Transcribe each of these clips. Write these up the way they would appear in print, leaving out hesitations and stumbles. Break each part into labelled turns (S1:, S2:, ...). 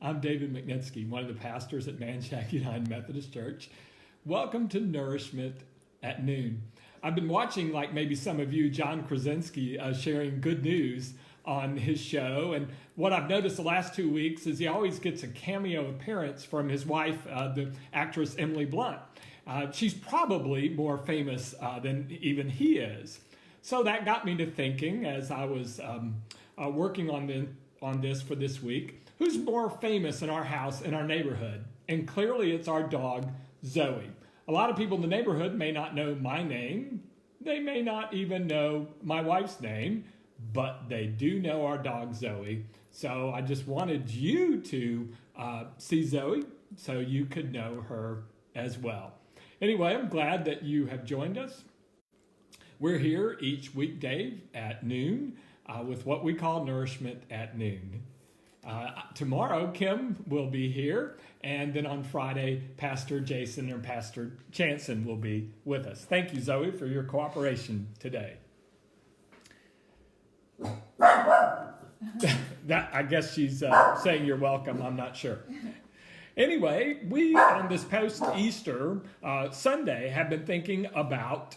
S1: I'm David McNitsky, one of the pastors at Manchac United Methodist Church. Welcome to Nourishment at Noon. I've been watching, like maybe some of you, John Krasinski sharing good news on his show. And what I've noticed the last 2 weeks is he always gets a cameo appearance from his wife, the actress Emily Blunt. She's probably more famous than even he is. So that got me to thinking as I was working on this for this week, who's more famous in our house, in our neighborhood? And clearly it's our dog, Zoe. A lot of people in the neighborhood may not know my name. They may not even know my wife's name, but they do know our dog, Zoe. So I just wanted you to see Zoe so you could know her as well. Anyway, I'm glad that you have joined us. We're here each weekday at noon with what we call Nourishment at Noon. Tomorrow, Kim will be here, and then on Friday, Pastor Jason or Pastor Chanson will be with us. Thank you, Zoe, for your cooperation today. I guess she's saying you're welcome. I'm not sure. Anyway, we on this post-Easter Sunday have been thinking about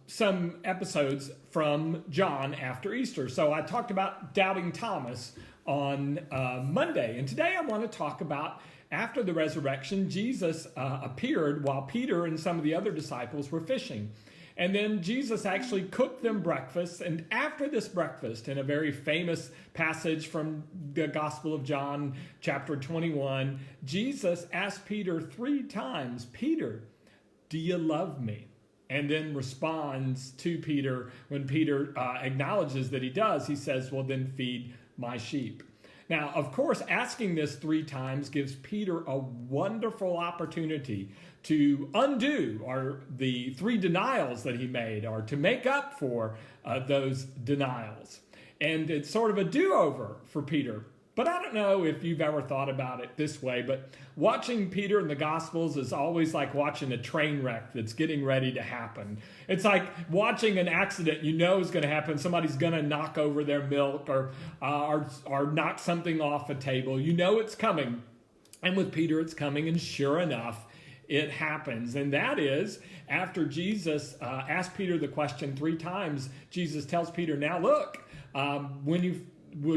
S1: some episodes from John after Easter. So I talked about doubting Thomas on Monday. And today I want to talk about after the resurrection, Jesus appeared while Peter and some of the other disciples were fishing. And then Jesus actually cooked them breakfast. And after this breakfast, in a very famous passage from the Gospel of John, chapter 21, Jesus asked Peter 3 times, "Peter, do you love me?" And then responds to Peter when Peter acknowledges that he does. He says, "Well, then feed my sheep." Now, of course, asking this 3 times gives Peter a wonderful opportunity to undo the 3 denials that he made, or to make up for those denials. And it's sort of a do-over for Peter. But I don't know if you've ever thought about it this way, but watching Peter in the Gospels is always like watching a train wreck that's getting ready to happen. It's like watching an accident you know is going to happen. Somebody's going to knock over their milk or knock something off a table. You know it's coming. And with Peter, it's coming, and sure enough, it happens. And that is, after Jesus asked Peter the question 3 times, Jesus tells Peter, "Now look, when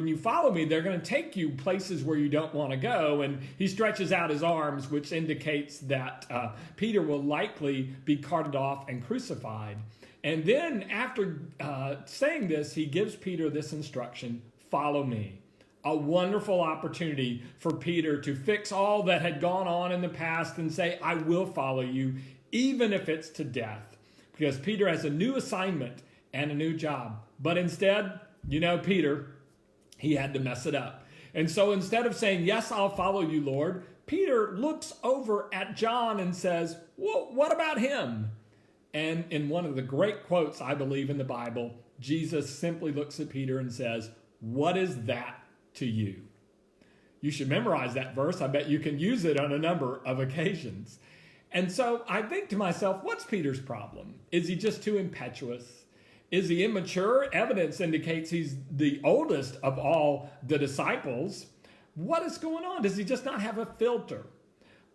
S1: you follow me, they're going to take you places where you don't want to go." And he stretches out his arms, which indicates that Peter will likely be carted off and crucified. And then after saying this, he gives Peter this instruction: "Follow me." A wonderful opportunity for Peter to fix all that had gone on in the past and say, "I will follow you, even if it's to death." Because Peter has a new assignment and a new job. But instead, Peter, he had to mess it up. And so instead of saying, "Yes, I'll follow you, Lord," Peter looks over at John and says, "Well, what about him?" And in one of the great quotes, I believe, in the Bible, Jesus simply looks at Peter and says, "What is that to you?" You should memorize that verse. I bet you can use it on a number of occasions. And so I think to myself, what's Peter's problem? Is he just too impetuous? Is he immature? Evidence indicates he's the oldest of all the disciples. What is going on? Does he just not have a filter?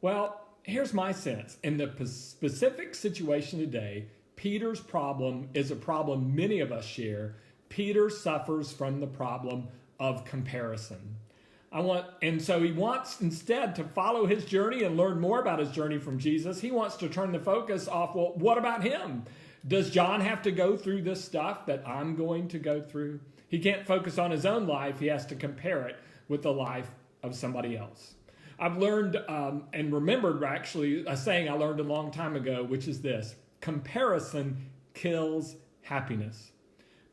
S1: Well, here's my sense. In the specific situation today, Peter's problem is a problem many of us share. Peter suffers from the problem of comparison. And so he wants instead to follow his journey and learn more about his journey from Jesus. He wants to turn the focus off, well, what about him? Does John have to go through this stuff that I'm going to go through? He can't focus on his own life. He has to compare it with the life of somebody else. I've learned and remembered actually a saying I learned a long time ago, which is this: comparison kills happiness.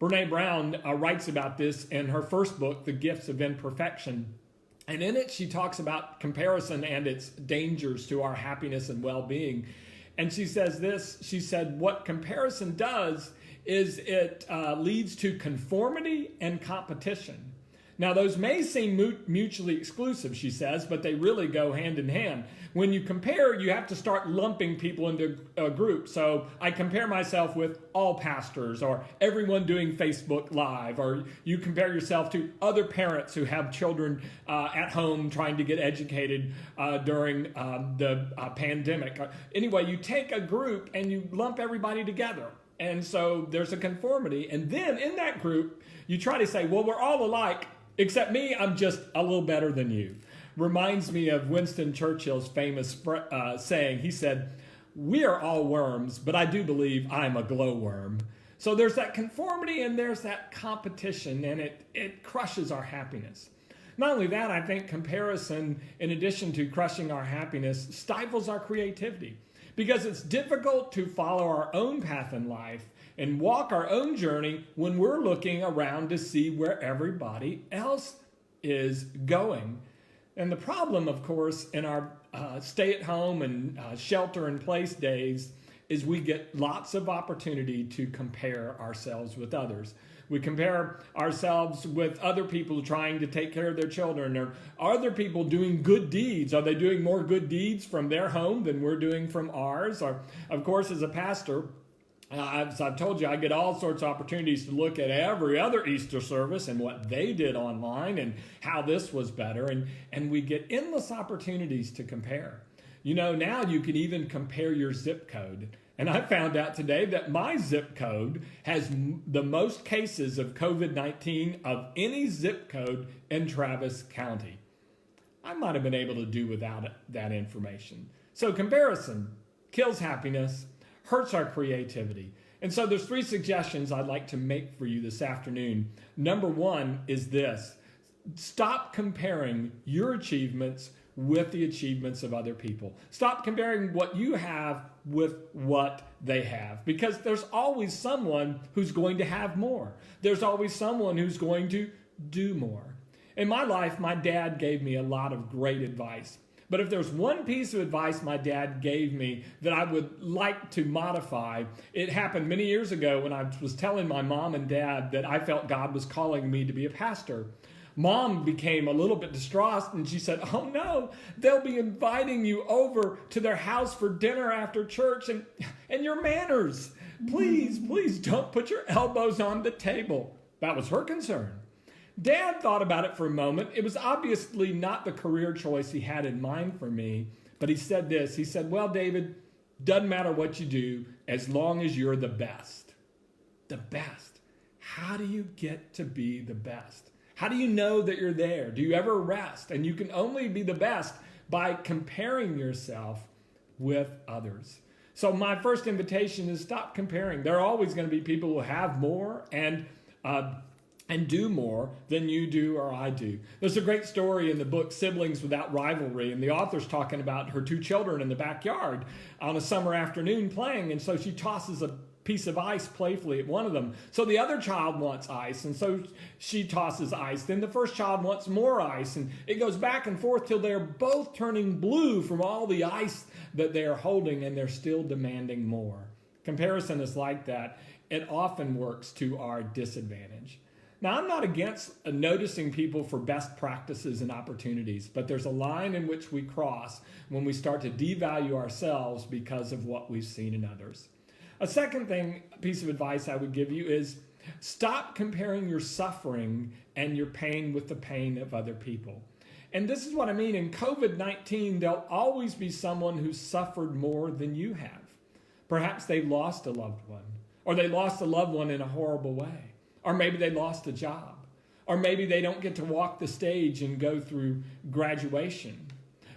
S1: Brene Brown writes about this in her first book, The Gifts of Imperfection. And in it, she talks about comparison and its dangers to our happiness and well-being. And she says this: she said, what comparison does is it leads to conformity and competition. Now, those may seem mutually exclusive, she says, but they really go hand in hand. When you compare, you have to start lumping people into a group. So I compare myself with all pastors or everyone doing Facebook Live, or you compare yourself to other parents who have children at home trying to get educated during the pandemic. Anyway, you take a group and you lump everybody together. And so there's a conformity. And then in that group, you try to say, well, we're all alike. Except me, I'm just a little better than you. Reminds me of Winston Churchill's famous saying. He said, we are all worms, but I do believe I'm a glowworm. So there's that conformity and there's that competition, and it crushes our happiness. Not only that, I think comparison, in addition to crushing our happiness, stifles our creativity. Because it's difficult to follow our own path in life and walk our own journey when we're looking around to see where everybody else is going. And the problem, of course, in our stay-at-home and shelter-in-place days is we get lots of opportunity to compare ourselves with others. We compare ourselves with other people trying to take care of their children, or other people doing good deeds. Are they doing more good deeds from their home than we're doing from ours? Or, of course, as a pastor, as I've told you, I get all sorts of opportunities to look at every other Easter service and what they did online and how this was better. And we get endless opportunities to compare. You know, now you can even compare your zip code. And I found out today that my zip code has the most cases of COVID-19 of any zip code in Travis County. I might have been able to do without that information. So comparison kills happiness, hurts our creativity. And so there's 3 suggestions I'd like to make for you this afternoon. Number 1 is this: stop comparing your achievements with the achievements of other people. Stop comparing what you have with what they have, because there's always someone who's going to have more. There's always someone who's going to do more. In my life, my dad gave me a lot of great advice. But if there's one piece of advice my dad gave me that I would like to modify, it happened many years ago when I was telling my mom and dad that I felt God was calling me to be a pastor. Mom became a little bit distraught, and she said, oh no, they'll be inviting you over to their house for dinner after church, and your manners. Please don't put your elbows on the table. That was her concern. Dad thought about it for a moment. It was obviously not the career choice he had in mind for me, but he said this. He said, well, David, doesn't matter what you do as long as you're the best. The best. How do you get to be the best? How do you know that you're there? Do you ever rest? And you can only be the best by comparing yourself with others. So my first invitation is stop comparing. There are always going to be people who have more and do more than you do or I do. There's a great story in the book Siblings Without Rivalry, and the author's talking about her 2 children in the backyard on a summer afternoon playing, and so she tosses a piece of ice playfully at one of them. So the other child wants ice, and so she tosses ice. Then the first child wants more ice, and it goes back and forth till they're both turning blue from all the ice that they're holding, and they're still demanding more. Comparison is like that. It often works to our disadvantage. Now, I'm not against noticing people for best practices and opportunities, but there's a line in which we cross when we start to devalue ourselves because of what we've seen in others. A second piece of advice I would give you is stop comparing your suffering and your pain with the pain of other people. And this is what I mean. In COVID-19, there'll always be someone who suffered more than you have. Perhaps they lost a loved one, or they lost a loved one in a horrible way, or maybe they lost a job, or maybe they don't get to walk the stage and go through graduation.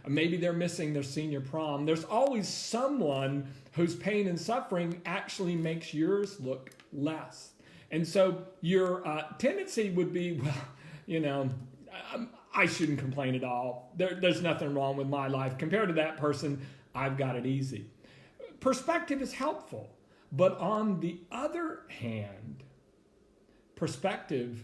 S1: Maybe they're missing their senior prom. There's always someone whose pain and suffering actually makes yours look less. And so your tendency would be, well, you know, I shouldn't complain at all. There's nothing wrong with my life. Compared to that person, I've got it easy. Perspective is helpful. But on the other hand, perspective,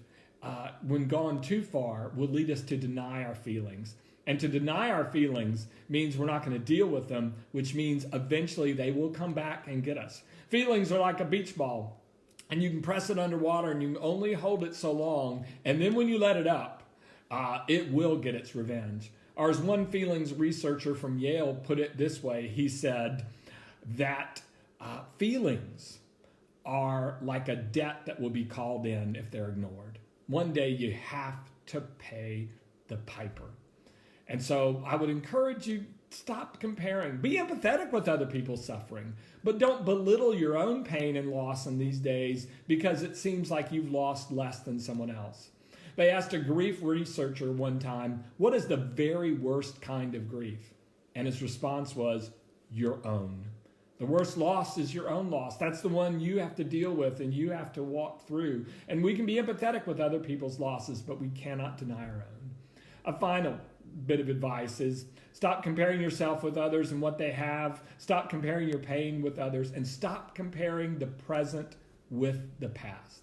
S1: when gone too far, will lead us to deny our feelings. And to deny our feelings means we're not going to deal with them, which means eventually they will come back and get us. Feelings are like a beach ball, and you can press it underwater and you can only hold it so long. And then when you let it up, it will get its revenge. Or as one feelings researcher from Yale put it this way, he said that feelings are like a debt that will be called in if they're ignored. One day you have to pay the piper. And so I would encourage you, stop comparing. Be empathetic with other people's suffering, but don't belittle your own pain and loss in these days because it seems like you've lost less than someone else. They asked a grief researcher one time, what is the very worst kind of grief? And his response was, your own. The worst loss is your own loss. That's the one you have to deal with and you have to walk through. And we can be empathetic with other people's losses, but we cannot deny our own. A final bit of advice is stop comparing yourself with others and what they have. Stop comparing your pain with others and stop comparing the present with the past.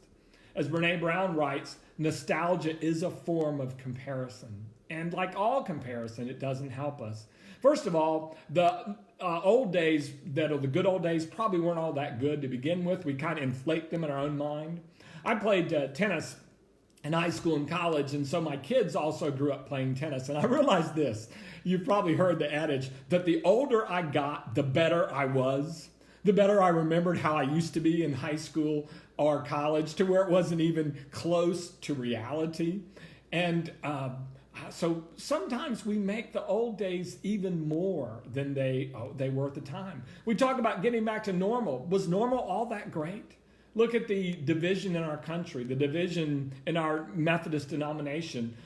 S1: As Brene Brown writes, nostalgia is a form of comparison. And like all comparison, it doesn't help us. First of all, the old days that are the good old days probably weren't all that good to begin with. We kind of inflate them in our own mind. I played tennis in high school and college, and so my kids also grew up playing tennis. And I realized this. You've probably heard the adage that the older I got, the better I was. The better I remembered how I used to be in high school or college, to where it wasn't even close to reality. And so sometimes we make the old days even more than they were at the time. We talk about getting back to normal. Was normal all that great? Look at the division in our country, the division in our Methodist denomination.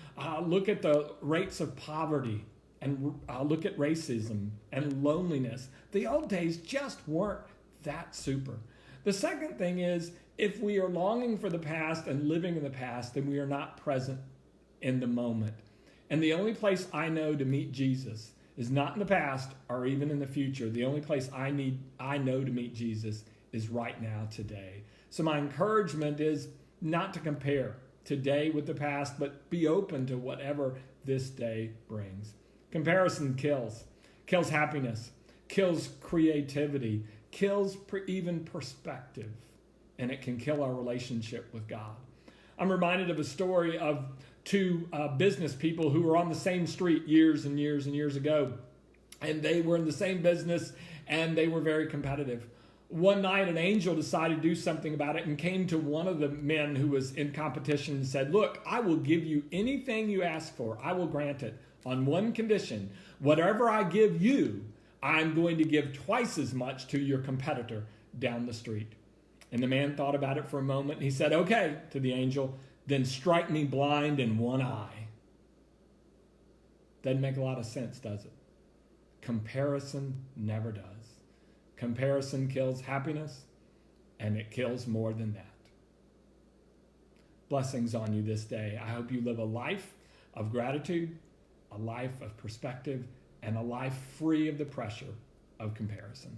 S1: Look at the rates of poverty, and look at racism and loneliness. The old days just weren't that super. The second thing is, if we are longing for the past and living in the past, then we are not present in the moment. And the only place I know to meet Jesus is not in the past or even in the future. The only place I know to meet Jesus is right now, today. So my encouragement is not to compare today with the past, but be open to whatever this day brings. Comparison kills happiness, kills creativity, kills even perspective, and it can kill our relationship with God. I'm reminded of a story of two business people who were on the same street years and years and years ago, and they were in the same business, and they were very competitive. One night, an angel decided to do something about it and came to one of the men who was in competition and said, look, I will give you anything you ask for. I will grant it on one condition. Whatever I give you, I'm going to give twice as much to your competitor down the street. And the man thought about it for a moment. And he said, okay, to the angel, then strike me blind in one eye. Doesn't make a lot of sense, does it? Comparison never does. Comparison kills happiness, and it kills more than that. Blessings on you this day. I hope you live a life of gratitude, a life of perspective, and a life free of the pressure of comparison.